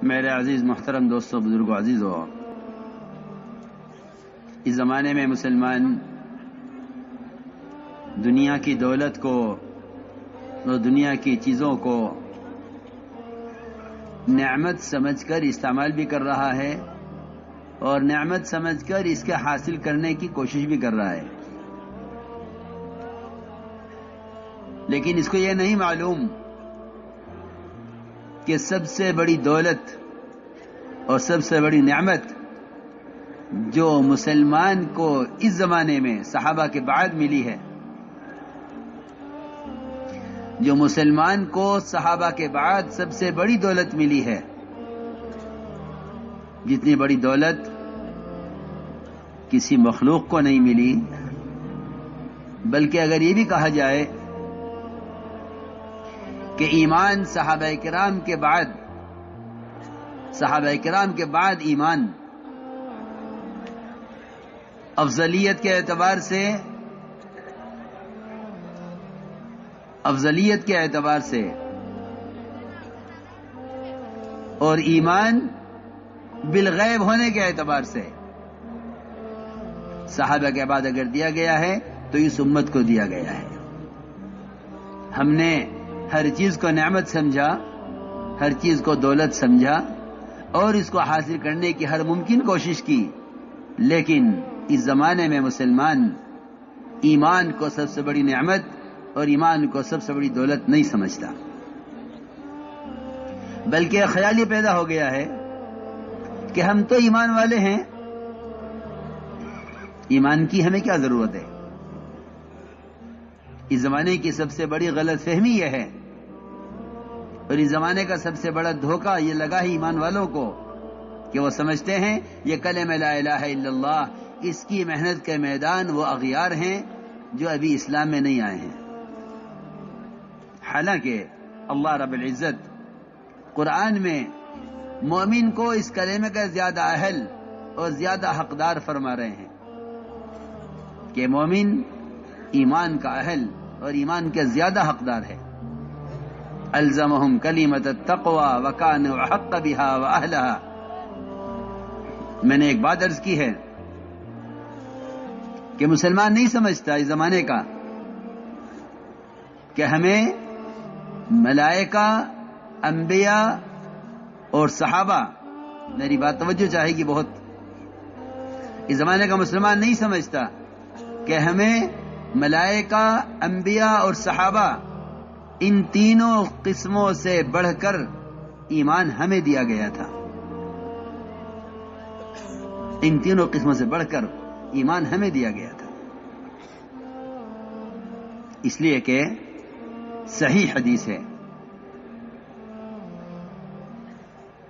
میرے عزیز محترم دوستوں، بزرگوں، عزیزوں، اس زمانے میں مسلمان دنیا کی دولت کو اور دنیا کی چیزوں کو نعمت سمجھ کر استعمال بھی کر رہا ہے اور نعمت سمجھ کر اس کے حاصل کرنے کی کوشش بھی کر رہا ہے، لیکن اس کو یہ نہیں معلوم کہ سب سے بڑی دولت اور سب سے بڑی نعمت جو مسلمان کو اس زمانے میں صحابہ کے بعد ملی ہے، جو مسلمان کو صحابہ کے بعد سب سے بڑی دولت ملی ہے، جتنی بڑی دولت کسی مخلوق کو نہیں ملی، بلکہ اگر یہ بھی کہا جائے کہ ایمان صحابہ کرام کے بعد ایمان افضلیت کے اعتبار سے اور ایمان بالغیب ہونے کے اعتبار سے صحابہ کے بعد اگر دیا گیا ہے تو اس امت کو دیا گیا ہے۔ ہم نے ہر چیز کو نعمت سمجھا، ہر چیز کو دولت سمجھا اور اس کو حاصل کرنے کی ہر ممکن کوشش کی، لیکن اس زمانے میں مسلمان ایمان کو سب سے بڑی نعمت اور ایمان کو سب سے بڑی دولت نہیں سمجھتا، بلکہ خیال یہ پیدا ہو گیا ہے کہ ہم تو ایمان والے ہیں، ایمان کی ہمیں کیا ضرورت ہے۔ اس زمانے کی سب سے بڑی غلط فہمی یہ ہے اور اس زمانے کا سب سے بڑا دھوکہ یہ لگا ہے ایمان والوں کو کہ وہ سمجھتے ہیں یہ کلمہ لا الہ الا اللہ، اس کی محنت کے میدان وہ اغیار ہیں جو ابھی اسلام میں نہیں آئے ہیں، حالانکہ اللہ رب العزت قرآن میں مومن کو اس کلمے کا زیادہ اہل اور زیادہ حقدار فرما رہے ہیں کہ مومن ایمان کا اہل اور ایمان کے زیادہ حقدار ہے۔ الزمہم کلمۃ التقوی وکانوا احق بها واہلها۔ میں نے ایک بات عرض کی ہے کہ مسلمان نہیں سمجھتا اس زمانے کا کہ ہمیں ملائکہ، انبیاء اور صحابہ، میری بات توجہ چاہے گی بہت، اس زمانے کا مسلمان نہیں سمجھتا کہ ہمیں ملائکہ، انبیاء اور صحابہ ان تینوں قسموں سے بڑھ کر ایمان ہمیں دیا گیا تھا، ان تینوں قسموں سے بڑھ کر ایمان ہمیں دیا گیا تھا، اس لیے کہ صحیح حدیث ہے۔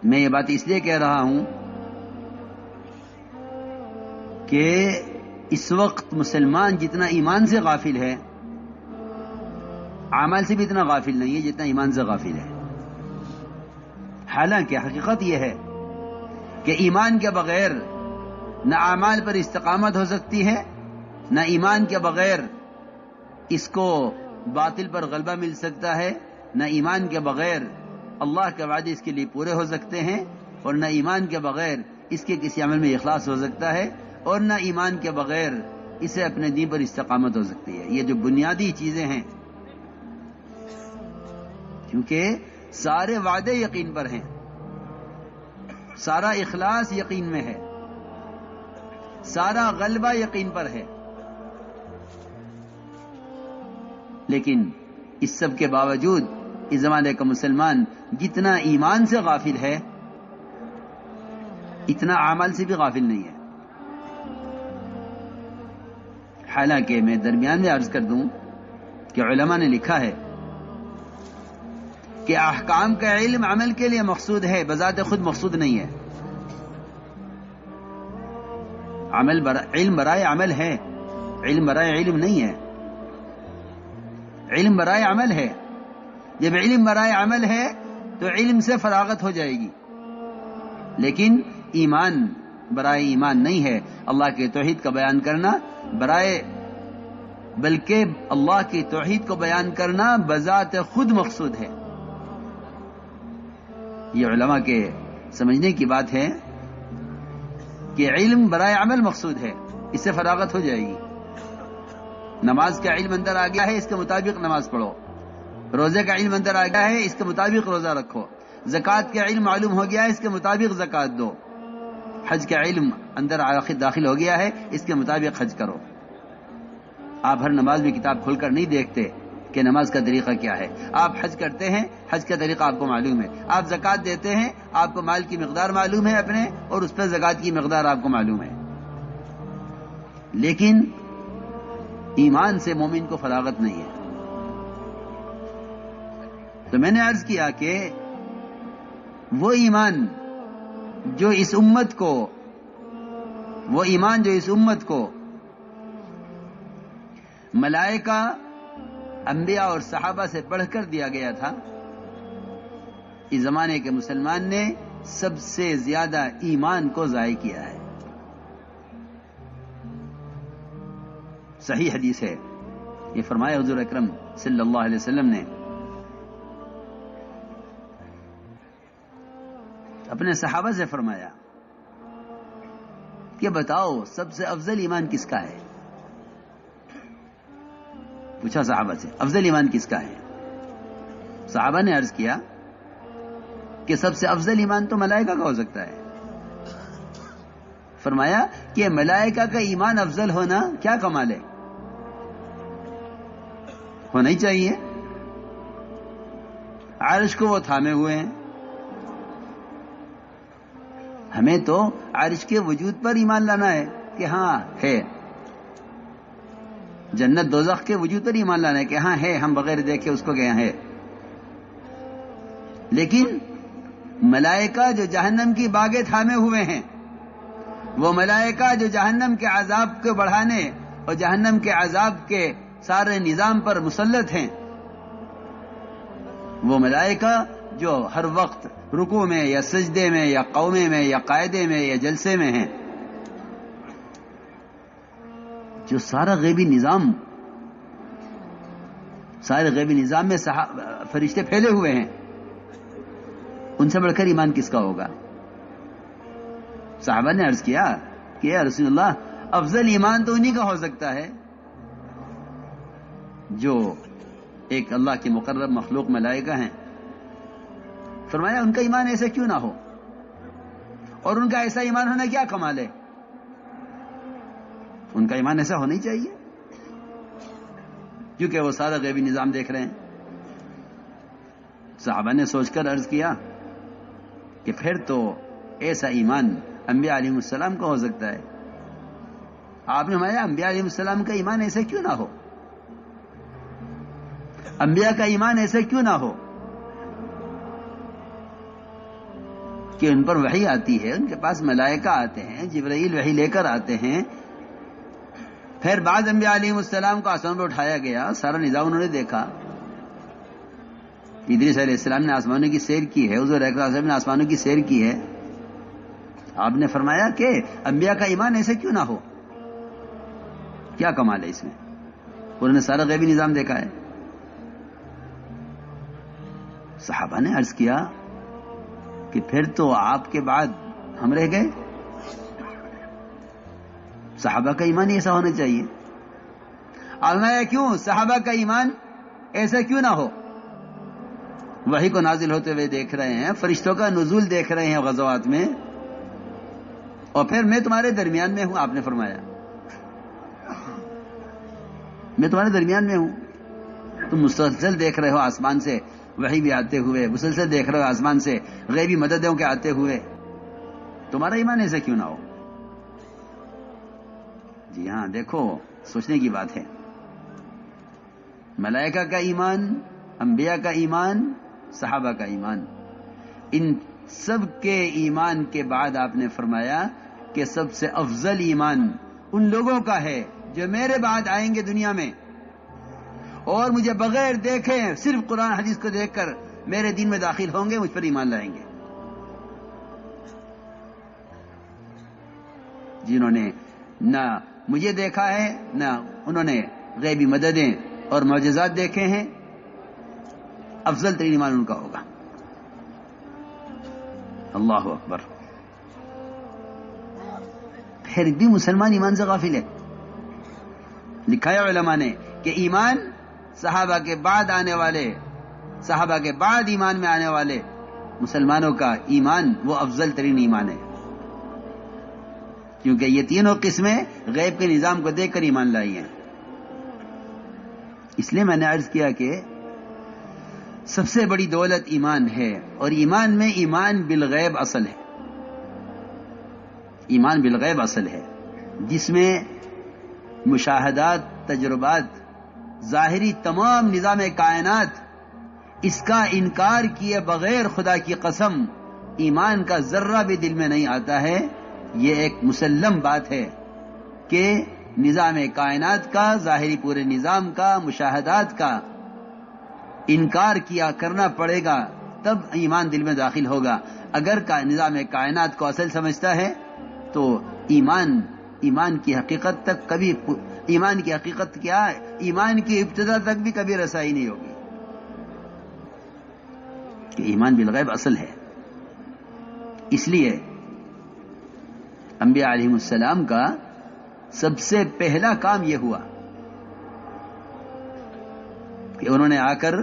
میں یہ بات اس لیے کہہ رہا ہوں کہ اس وقت مسلمان جتنا ایمان سے غافل ہے، اعمال سے بھی اتنا غافل نہیں ہے جتنا ایمان سے غافل ہے۔ حالانکہ حقیقت یہ ہے کہ ایمان کے بغیر نہ اعمال پر استقامت ہو سکتی ہے، نہ ایمان کے بغیر اس کو باطل پر غلبہ مل سکتا ہے، نہ ایمان کے بغیر اللہ کے وعدے اس کے لیے پورے ہو سکتے ہیں، اور نہ ایمان کے بغیر اس کے کسی عمل میں اخلاص ہو سکتا ہے، اور نہ ایمان کے بغیر اسے اپنے دین پر استقامت ہو سکتی ہے۔ یہ جو بنیادی چیزیں ہیں، کیونکہ سارے وعدے یقین پر ہیں، سارا اخلاص یقین میں ہے، سارا غلبہ یقین پر ہے، لیکن اس سب کے باوجود اس زمانے کا مسلمان جتنا ایمان سے غافل ہے اتنا اعمال سے بھی غافل نہیں ہے۔ حالانکہ میں درمیان میں عرض کر دوں کہ علماء نے لکھا ہے کہ احکام کا علم عمل کے لیے مقصود ہے، بذات خود مقصود نہیں ہے۔ علم برائے عمل ہے، علم برائے علم نہیں ہے، علم برائے عمل ہے۔ جب علم برائے عمل ہے تو علم سے فراغت ہو جائے گی، لیکن ایمان برائے ایمان نہیں ہے۔ اللہ کے توحید کا بیان کرنا بلکہ اللہ کی توحید کو بیان کرنا بذات خود مقصود ہے۔ یہ علماء کے سمجھنے کی بات ہے کہ علم برائے عمل مقصود ہے، اس سے فراغت ہو جائے گی. نماز کا علم اندر آ گیا ہے، اس کے مطابق نماز پڑھو. روزے کا علم اندر آ گیا ہے، اس کے مطابق روزہ رکھو. زکوٰۃ کا علم معلوم ہو گیا ہے، اس کے مطابق زکوٰۃ دو. حج کا علم اندر داخل ہو گیا ہے، اس کے مطابق حج کرو. آپ ہر نماز میں کتاب کھول کر نہیں دیکھتے کہ نماز کا طریقہ کیا ہے. آپ حج کرتے ہیں، حج کا طریقہ آپ کو معلوم ہے. آپ زکوٰۃ دیتے ہیں، آپ کو مال کی مقدار معلوم ہے اپنے، اور اس پر زکوٰۃ کی مقدار آپ کو معلوم ہے. لیکن ایمان سے مومن کو فراغت نہیں ہے. تو میں نے عرض کیا کہ وہ ایمان جو اس امت کو ملائکہ، انبیاء اور صحابہ سے پڑھ کر دیا گیا تھا، اس زمانے کے مسلمان نے سب سے زیادہ ایمان کو ضائع کیا ہے. صحیح حدیث ہے، یہ فرمایا حضور اکرم صلی اللہ علیہ وسلم نے اپنے صحابہ سے فرمایا کہ بتاؤ سب سے افضل ایمان کس کا ہے؟ پوچھا صحابہ سے افضل ایمان کس کا ہے؟ صحابہ نے عرض کیا کہ سب سے افضل ایمان تو ملائکہ کا ہو سکتا ہے. فرمایا کہ ملائکہ کا ایمان افضل ہونا کیا کمال ہے، ہونا ہی چاہیے. عرش کو وہ تھامے ہوئے ہیں، ہمیں تو عرش کے وجود پر ایمان لانا ہے کہ ہاں ہے. جنت دوزخ کے وجود پر ایمان لانا ہے کہ ہاں ہے، ہم بغیر دیکھے اس کو گیا ہے. لیکن ملائکہ جو جہنم کی باغیں تھامے ہوئے ہیں، وہ ملائکہ جو جہنم کے عذاب کو بڑھانے اور جہنم کے عذاب کے سارے نظام پر مسلط ہیں، وہ ملائکہ جو ہر وقت رکوع میں یا سجدے میں یا قومے میں یا قاعدے میں یا جلسے میں ہیں، جو سارے غیبی نظام میں فرشتے پھیلے ہوئے ہیں، ان سے بڑھ کر ایمان کس کا ہوگا؟ صحابہ نے عرض کیا کہ یا رسول اللہ، افضل ایمان تو انہی کا ہو سکتا ہے جو ایک اللہ کے مقرب مخلوق ملائکہ ہیں. فرمایا ان کا ایمان ایسا کیوں نہ ہو، اور ان کا ایسا ایمان ہونا کیا کمال ہے؟ ان کا ایمان ایسا ہونا ہی چاہیے کیونکہ وہ سارا غیبی نظام دیکھ رہے ہیں. صحابہ نے سوچ کر عرض کیا کہ پھر تو ایسا ایمان انبیاء علیہ السلام کا ہو سکتا ہے. آپ نے فرمایا انبیاء علیہ السلام کا ایمان ایسا کیوں نہ ہو، انبیاء کا ایمان ایسا کیوں نہ ہو کہ ان پر وحی آتی ہے، ان کے پاس ملائکہ آتے ہیں، جبرائیل وحی لے کر آتے ہیں. پھر بعد انبیاء علیہ السلام کو آسمان پر اٹھایا گیا، سارا نظام انہوں نے دیکھا. ادریس علیہ السلام نے آسمانوں کی سیر کی ہے، حضور اکرم صلی اللہ علیہ وسلم نے آسمانوں کی سیر کی ہے. آپ نے فرمایا کہ انبیاء کا ایمان ایسے کیوں نہ ہو، کیا کمال ہے اس میں؟ انہوں نے سارا غیبی نظام دیکھا ہے. صحابہ نے عرض کیا کہ پھر تو آپ کے بعد ہم رہ گئے، صحابہ کا ایمان ایسا ہونا چاہیے. فرمایا کیوں صحابہ کا ایمان ایسا کیوں نہ ہو؟ وحی کو نازل ہوتے ہوئے دیکھ رہے ہیں، فرشتوں کا نزول دیکھ رہے ہیں غزوات میں، اور پھر میں تمہارے درمیان میں ہوں. آپ نے فرمایا میں تمہارے درمیان میں ہوں، تم مسلسل دیکھ رہے ہو آسمان سے وحی بھی آتے ہوئے، مسلسل دیکھ رہے ہو آسمان سے غیبی مددوں کے آتے ہوئے، تمہارا ایمان ایسا کیوں نہ ہو؟ جی ہاں، دیکھو سوچنے کی بات ہے. ملائکہ کا ایمان، انبیاء کا ایمان، صحابہ کا ایمان، ان سب کے ایمان کے بعد آپ نے فرمایا کہ سب سے افضل ایمان ان لوگوں کا ہے جو میرے بعد آئیں گے دنیا میں اور مجھے بغیر دیکھے صرف قرآن حدیث کو دیکھ کر میرے دین میں داخل ہوں گے، مجھ پر ایمان لائیں گے. جنہوں نے نہ مجھے دیکھا ہے، نہ انہوں نے غیبی مددیں اور معجزات دیکھے ہیں، افضل ترین ایمان ان کا ہوگا. اللہ اکبر. پھر بھی مسلمان ایمان سے غافل ہے. لکھا ہے علماء نے کہ ایمان صحابہ کے بعد آنے والے، صحابہ کے بعد ایمان میں آنے والے مسلمانوں کا ایمان وہ افضل ترین ایمان ہے، کیونکہ یہ تینوں قسمیں غیب کے نظام کو دیکھ کر ایمان لائی ہیں. اس لیے میں نے عرض کیا کہ سب سے بڑی دولت ایمان ہے، اور ایمان میں ایمان بالغیب اصل ہے. ایمان بالغیب اصل ہے جس میں مشاہدات، تجربات، ظاہری تمام نظام کائنات، اس کا انکار کیے بغیر خدا کی قسم ایمان کا ذرہ بھی دل میں نہیں آتا ہے. یہ ایک مسلم بات ہے کہ نظام کائنات کا، ظاہری پورے نظام کا، مشاہدات کا انکار کیا کرنا پڑے گا، تب ایمان دل میں داخل ہوگا. اگر نظام کائنات کو اصل سمجھتا ہے تو ایمان کی حقیقت تک کبھی، ایمان کی حقیقت کیا ہے، ایمان کی ابتدا تک بھی کبھی رسائی نہیں ہوگی، کہ ایمان بالغیب اصل ہے. اس لیے انبیاء علیہ السلام کا سب سے پہلا کام یہ ہوا کہ انہوں نے آ کر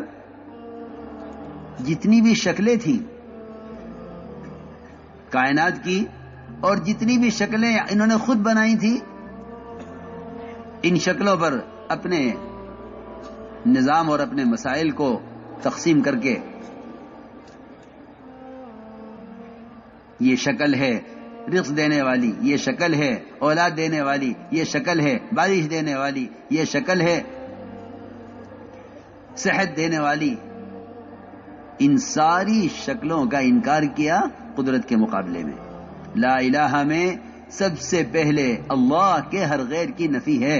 جتنی بھی شکلیں تھیں کائنات کی، اور جتنی بھی شکلیں انہوں نے خود بنائی تھی، ان شکلوں پر اپنے نظام اور اپنے مسائل کو تقسیم کر کے، یہ شکل ہے رزق دینے والی، یہ شکل ہے اولاد دینے والی، یہ شکل ہے بارش دینے والی، یہ شکل ہے صحت دینے والی، ان ساری شکلوں کا انکار کیا قدرت کے مقابلے میں. لا الہ میں سب سے پہلے اللہ کے ہر غیر کی نفی ہے.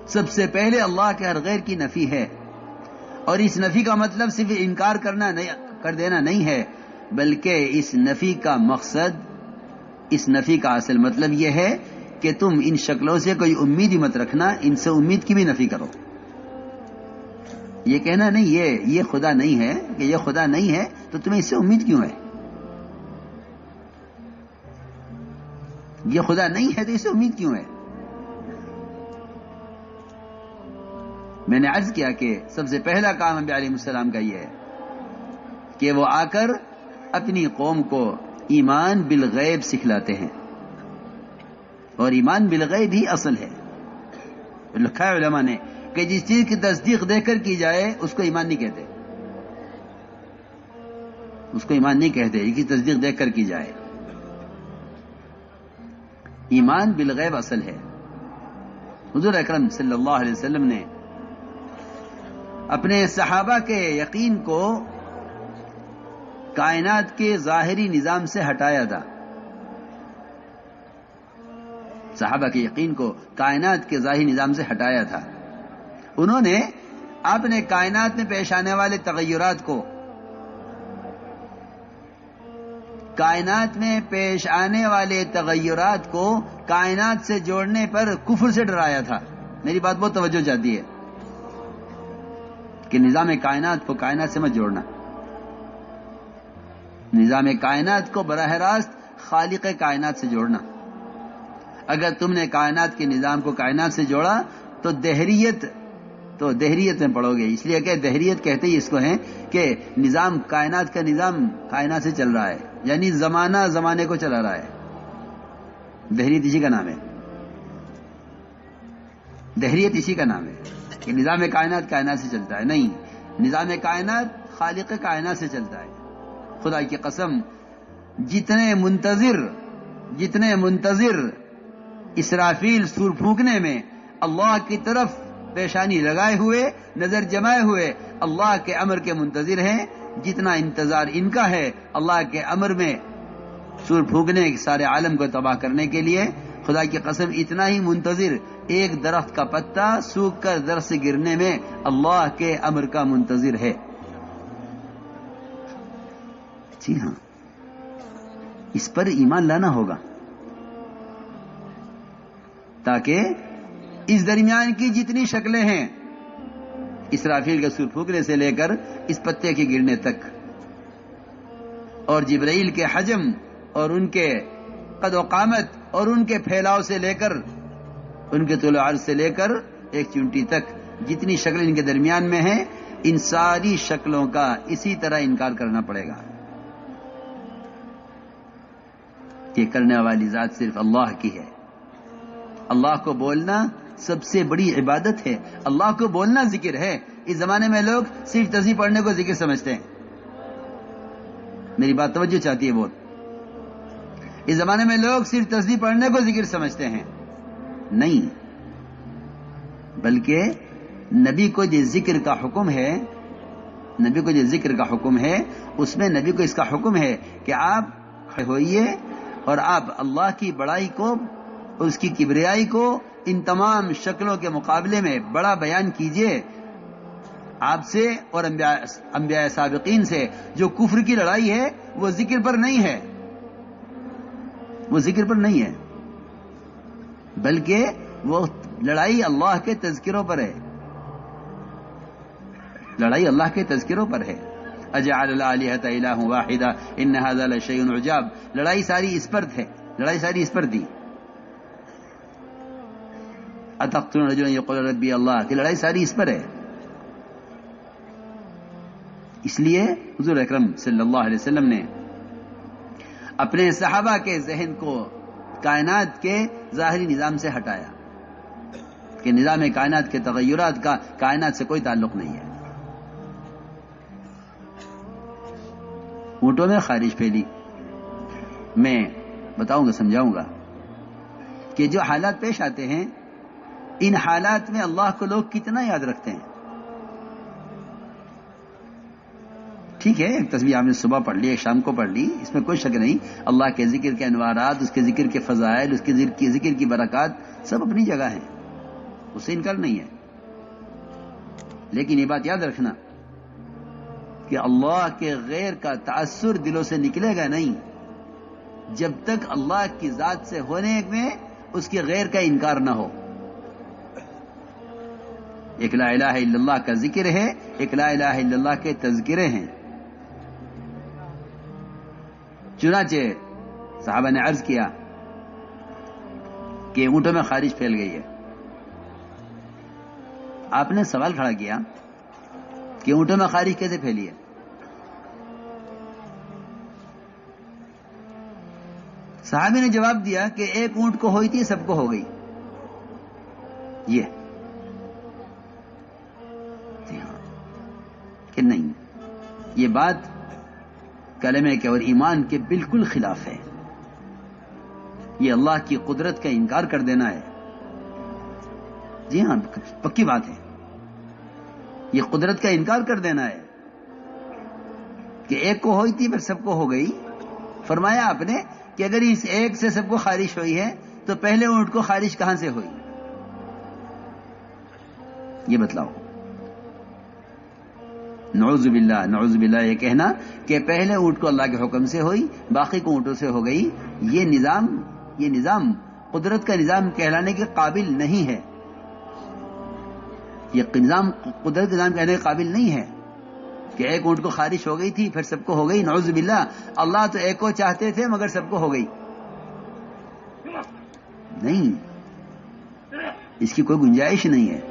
سب سے پہلے اللہ کے ہر غیر کی نفی ہے، اور اس نفی کا مطلب صرف انکار کر دینا نہیں ہے، بلکہ اس نفی کا مقصد، اس نفی کا اصل مطلب یہ ہے کہ تم ان شکلوں سے کوئی امید ہی مت رکھنا، ان سے امید کی بھی نفی کرو. یہ کہنا نہیں یہ خدا نہیں ہے، کہ یہ خدا نہیں ہے تو تمہیں اس سے امید کیوں ہے؟ یہ خدا نہیں ہے تو اس سے امید کیوں ہے؟ میں نے عرض کیا کہ سب سے پہلا کام انبیاء علیہ السلام کا یہ ہے کہ وہ آ کر اپنی قوم کو ایمان بالغیب سکھلاتے ہیں، اور ایمان بالغیب ہی اصل ہے. لکھا ہے علماء نے کہ جس چیز کی تصدیق دے کر کی جائے اس کو ایمان نہیں کہتے، اس کو ایمان نہیں کہتے، اس کی تصدیق دے کر کی جائے. ایمان بالغیب اصل ہے. حضور اکرم صلی اللہ علیہ وسلم نے اپنے صحابہ کے یقین کو کائنات کے ظاہری نظام سے ہٹایا تھا. صحابہ کے یقین کو کائنات کے ظاہری نظام سے ہٹایا تھا. انہوں نے اپنے کائنات میں پیش آنے والے تغیرات کو، کائنات میں پیش آنے والے تغیرات کو کائنات سے جوڑنے پر کفر سے ڈرایا تھا. میری بات بہت توجہ چاہتی ہے کہ نظام کائنات کو کائنات سے مت جوڑنا. نظام کائنات کو براہ راست خالق کائنات سے جوڑنا. اگر تم نے کائنات کے نظام کو کائنات سے جوڑا تو دہریت میں پڑو گے. اس لیے کہ دہریت کہتے ہی اس کو ہیں کہ نظام کائنات کا نظام کائنات سے چل رہا ہے، یعنی زمانہ زمانے کو چلا رہا ہے. دہریت اسی کا نام ہے. دہریت اسی کا نام ہے کہ نظام کائنات کائنات سے چلتا ہے. نہیں، نظام کائنات خالق کائنات سے چلتا ہے. خدا کی قسم، جتنے منتظر اسرافیل سور پھونکنے میں اللہ کی طرف پیشانی لگائے ہوئے، نظر جمائے ہوئے اللہ کے امر کے منتظر ہیں، جتنا انتظار ان کا ہے اللہ کے امر میں سور پھونکنے سارے عالم کو تباہ کرنے کے لیے، خدا کی قسم اتنا ہی منتظر ایک درخت کا پتا سوکھ کر درخت سے گرنے میں اللہ کے امر کا منتظر ہے. جی ہاں، اس پر ایمان لانا ہوگا تاکہ اس درمیان کی جتنی شکلیں ہیں، اسرافیل کے سور پھونکنے سے لے کر اس پتے کے گرنے تک، اور جبرائیل کے حجم اور ان کے قد و قامت اور ان کے پھیلاؤ سے لے کر ان کے طول و عرض سے لے کر ایک چونٹی تک جتنی شکلیں ان کے درمیان میں ہیں، ان ساری شکلوں کا اسی طرح انکار کرنا پڑے گا. یہ کرنے والی ذات صرف اللہ کی ہے. اللہ کو بولنا سب سے بڑی عبادت ہے. اللہ کو بولنا ذکر ہے. اس زمانے میں لوگ صرف تسبیح پڑھنے کو ذکر سمجھتے ہیں. میری بات توجہ چاہتی ہے بہت. اس زمانے میں لوگ صرف تسبیح پڑھنے کو ذکر سمجھتے ہیں. نہیں، بلکہ نبی کو جو ذکر کا حکم ہے، نبی کو جو ذکر کا حکم ہے، اس میں نبی کو اس کا حکم ہے کہ آپ کھڑے ہوئیے اور آپ اللہ کی بڑائی کو اور اس کی کبریائی کو ان تمام شکلوں کے مقابلے میں بڑا بیان کیجئے. آپ سے اور انبیاء سابقین سے جو کفر کی لڑائی ہے وہ ذکر پر نہیں ہے، وہ ذکر پر نہیں ہے، بلکہ وہ لڑائی اللہ کے تذکروں پر ہے. لڑائی اللہ کے تذکروں پر ہے. اجعل الالهة الہ واحدہ ان ھذا لشیء عجاب. لڑائی ساری اس پر ہے، لڑائی ساری اس پر تھی. اتقتلون رجلا یقول ربی اللہ کی لڑائی ساری اس پر ہے. اس لیے حضور اکرم صلی اللہ علیہ وسلم نے اپنے صحابہ کے ذہن کو کائنات کے ظاہری نظام سے ہٹایا کہ نظام کائنات کے تغیرات کا کائنات سے کوئی تعلق نہیں ہے. اونٹوں میں خارش پھیلی. میں بتاؤں گا، سمجھاؤں گا کہ جو حالات پیش آتے ہیں ان حالات میں اللہ کو لوگ کتنا یاد رکھتے ہیں. ٹھیک ہے، ایک تسبیح آپ نے صبح پڑھ لی، ایک شام کو پڑھ لی، اس میں کوئی شک نہیں. اللہ کے ذکر کے انوارات، اس کے ذکر کے فضائل، اس کے ذکر کی برکات سب اپنی جگہ ہیں، اس سے انکار نہیں ہے. لیکن یہ بات یاد رکھنا کہ اللہ کے غیر کا تأثر دلوں سے نکلے گا نہیں جب تک اللہ کی ذات سے ہونے میں اس کے غیر کا انکار نہ ہو. ایک لا الہ الا اللہ کا ذکر ہے، ایک لا الہ الا اللہ کے تذکرے ہیں. چنانچہ صحابہ نے عرض کیا کہ اونٹوں میں خارش پھیل گئی ہے. آپ نے سوال کھڑا کیا کہ اونٹوں میں خارش کیسے پھیلی ہے؟ صحابی نے جواب دیا کہ ایک اونٹ کو ہوئی تھی، سب کو ہو گئی. یہ کہ نہیں، یہ بات کلمے کے اور ایمان کے بالکل خلاف ہے. یہ اللہ کی قدرت کا انکار کر دینا ہے. جی ہاں، پکی بات ہے. یہ قدرت کا انکار کر دینا ہے کہ ایک کو ہوئی تھی پھر سب کو ہو گئی. فرمایا آپ نے کہ اگر اس ایک سے سب کو خارش ہوئی ہے تو پہلے اونٹ کو خارش کہاں سے ہوئی؟ یہ بتلاؤ. نعوذ باللہ، نعوذ باللہ یہ کہنا کہ پہلے اونٹ کو اللہ کے حکم سے ہوئی، باقی کو اونٹوں سے ہو گئی، یہ نظام قدرت کا نظام کہلانے کے قابل نہیں ہے. یہ نظام قدرت کا نظام کہنے کے قابل نہیں ہے کہ ایک اونٹ کو خارش ہو گئی تھی پھر سب کو ہو گئی. نعوذ باللہ. اللہ تو ایک کو چاہتے تھے مگر سب کو ہو گئی. نہیں، اس کی کوئی گنجائش نہیں ہے.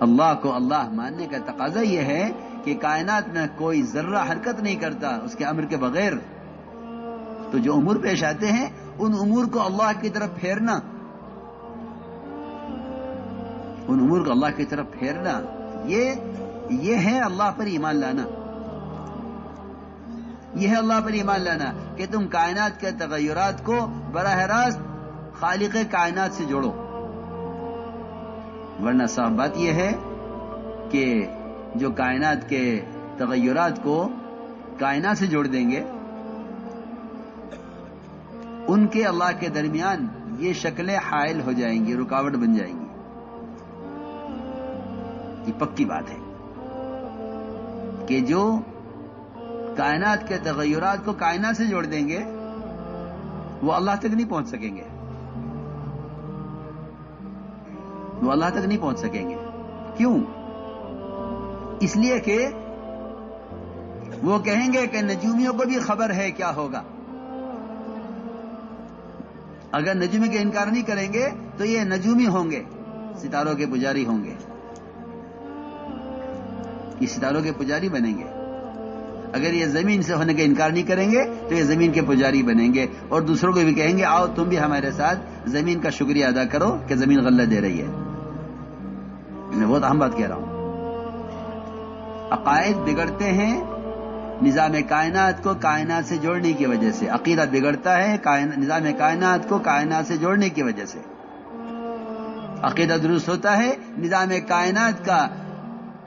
اللہ کو اللہ ماننے کا تقاضا یہ ہے کہ کائنات میں کوئی ذرہ حرکت نہیں کرتا اس کے امر کے بغیر. تو جو امور پیش آتے ہیں ان امور کو اللہ کی طرف پھیرنا، ان امور کو اللہ کی طرف پھیرنا، یہ ہے اللہ پر ایمان لانا. یہ ہے اللہ پر ایمان لانا کہ تم کائنات کے تغیرات کو براہ راست خالق کائنات سے جوڑو. ورنہ صاف بات یہ ہے کہ جو کائنات کے تغیرات کو کائنات سے جوڑ دیں گے ان کے اللہ کے درمیان یہ شکلیں حائل ہو جائیں گی، رکاوٹ بن جائیں گی. یہ پکی بات ہے کہ جو کائنات کے تغیرات کو کائنات سے جوڑ دیں گے وہ اللہ تک نہیں پہنچ سکیں گے. وہ اللہ تک نہیں پہنچ سکیں گے. کیوں؟ اس لیے کہ وہ کہیں گے کہ نجومیوں کو بھی خبر ہے کیا ہوگا. اگر نجومی کا انکار نہیں کریں گے تو یہ نجومی ہوں گے، ستاروں کے پجاری ہوں گے، یہ ستاروں کے پجاری بنیں گے. اگر یہ زمین سے ہونے کا انکار نہیں کریں گے تو یہ زمین کے پجاری بنیں گے، اور دوسروں کو بھی کہیں گے آؤ تم بھی ہمارے ساتھ زمین کا شکریہ ادا کرو کہ زمین غلہ دے رہی ہے. میں بہت اہم بات کہہ رہا ہوں. عقائد بگڑتے ہیں نظام کائنات کو کائنات سے جوڑنے کی وجہ سے. عقیدہ بگڑتا ہے نظام کائنات کو کائنات سے جوڑنے کی وجہ سے. عقیدہ درست ہوتا ہے نظام کائنات کا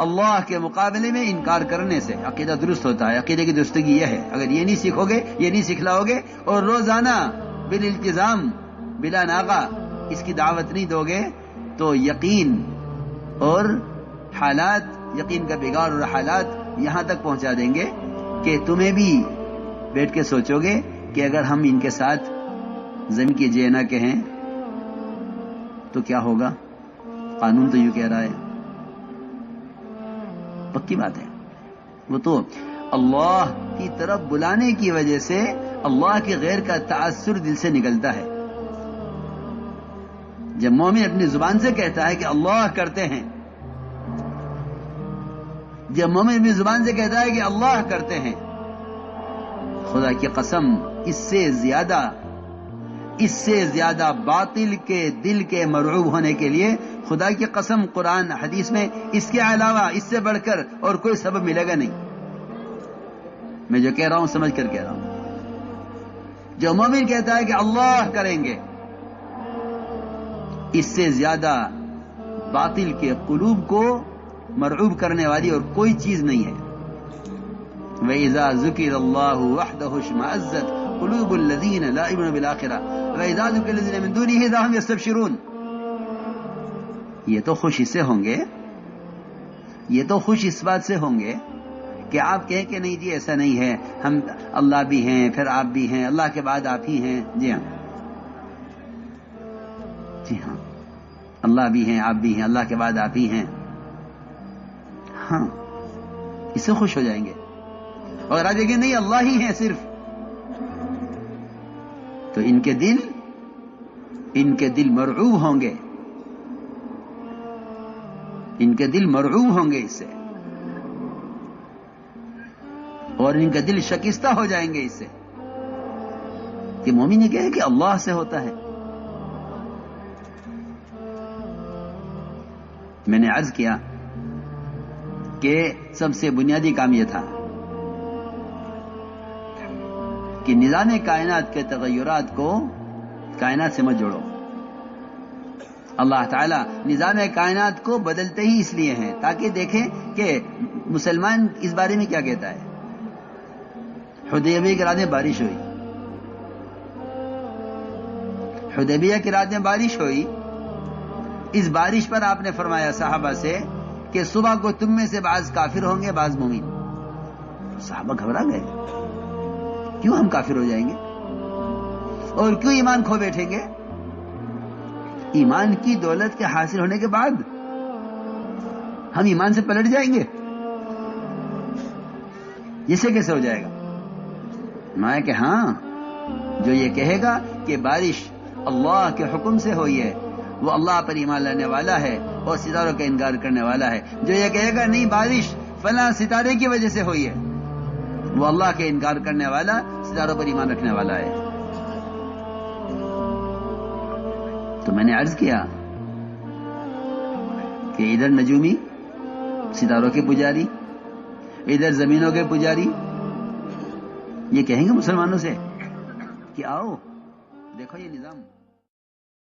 اللہ کے مقابلے میں انکار کرنے سے. عقیدہ درست ہوتا ہے. عقیدے کی درستگی یہ ہے، اگر یہ نہیں سیکھو گے، یہ نہیں سکھلاؤ گے، اور روزانہ بالالتزام بلا ناغہ اس کی دعوت نہیں دو گے، تو یقین اور حالات، یقین کا بگاڑ اور حالات یہاں تک پہنچا دیں گے کہ تمہیں بھی بیٹھ کے سوچو گے کہ اگر ہم ان کے ساتھ زمین کی جے نہ کہیں تو کیا ہوگا. قانون تو یوں کہہ رہا ہے، پکی بات ہے. وہ تو اللہ کی طرف بلانے کی وجہ سے اللہ کے غیر کا تاثر دل سے نکلتا ہے. جب مومن اپنی زبان سے کہتا ہے کہ اللہ کرتے ہیں، جب مومن اپنی زبان سے کہتا ہے کہ اللہ کرتے ہیں، خدا کی قسم اس سے زیادہ باطل کے دل کے مرعوب ہونے کے لیے خدا کی قسم قرآن حدیث میں اس کے علاوہ اس سے بڑھ کر اور کوئی سبب ملے گا نہیں. میں جو کہہ رہا ہوں سمجھ کر کہہ رہا ہوں. جو مومن کہتا ہے کہ اللہ کریں گے، اس سے زیادہ باطل کے قلوب کو مرعوب کرنے والی اور کوئی چیز نہیں ہے. وَإِذَا ذُكِرَ اللَّهُ وَحْدَهُ اشْمَأَزَّتْ قُلُوبُ الَّذِينَ لَا يُؤْمِنُونَ بِالْآخِرَةِ وَإِذَا ذُكِرَ الَّذِينَ مِن دُونِهِ إِذَا هُمْ يَسْتَبْشِرُونَ. یہ تو خوش اس سے ہوں گے، یہ تو خوش اس بات سے ہوں گے کہ آپ کہیں کہ نہیں جی ایسا نہیں ہے، ہم اللہ بھی ہیں پھر آپ بھی ہیں، اللہ کے بعد آپ ہی ہیں. جی ہاں، جی ہاں، اللہ بھی ہیں آپ بھی ہیں، اللہ کے بعد آپ ہی ہیں. ہاں، اس سے خوش ہو جائیں گے. اور آج دیکھیں نہیں اللہ ہی ہیں صرف، تو ان کے دل مرعوب ہوں گے، ان کے دل مرعوب ہوں گے اس سے، اور ان کا دل شکستہ ہو جائیں گے اس سے کہ مومن یہ کہے کہ اللہ سے ہوتا ہے. میں نے عرض کیا کہ سب سے بنیادی کام یہ تھا کہ نظام کائنات کے تغیرات کو کائنات سے مت جوڑو. اللہ تعالیٰ نظام کائنات کو بدلتے ہی اس لیے ہیں تاکہ دیکھیں کہ مسلمان اس بارے میں کیا کہتا ہے. حدیبیہ کی رات میں بارش ہوئی، حدیبیہ کی رات میں بارش ہوئی. اس بارش پر آپ نے فرمایا صحابہ سے کہ صبح کو تم میں سے بعض کافر ہوں گے بعض مومن. صحابہ گھبرا گئے، کیوں ہم کافر ہو جائیں گے اور کیوں ایمان کھو بیٹھیں گے؟ ایمان کی دولت کے حاصل ہونے کے بعد ہم ایمان سے پلٹ جائیں گے؟ یہ سے کیسے ہو جائے گا؟ میں کہ ہاں، جو یہ کہے گا کہ بارش اللہ کے حکم سے ہوئی ہے وہ اللہ پر ایمان لانے والا ہے اور ستاروں کا انکار کرنے والا ہے. جو یہ کہے گا نہیں بارش فلاں ستارے کی وجہ سے ہوئی ہے وہ اللہ کے انکار کرنے والا، ستاروں پر ایمان رکھنے والا ہے. تو میں نے عرض کیا کہ ادھر نجومی ستاروں کے پجاری، ادھر زمینوں کے پجاری، یہ کہیں گے مسلمانوں سے کہ آؤ دیکھو یہ نظام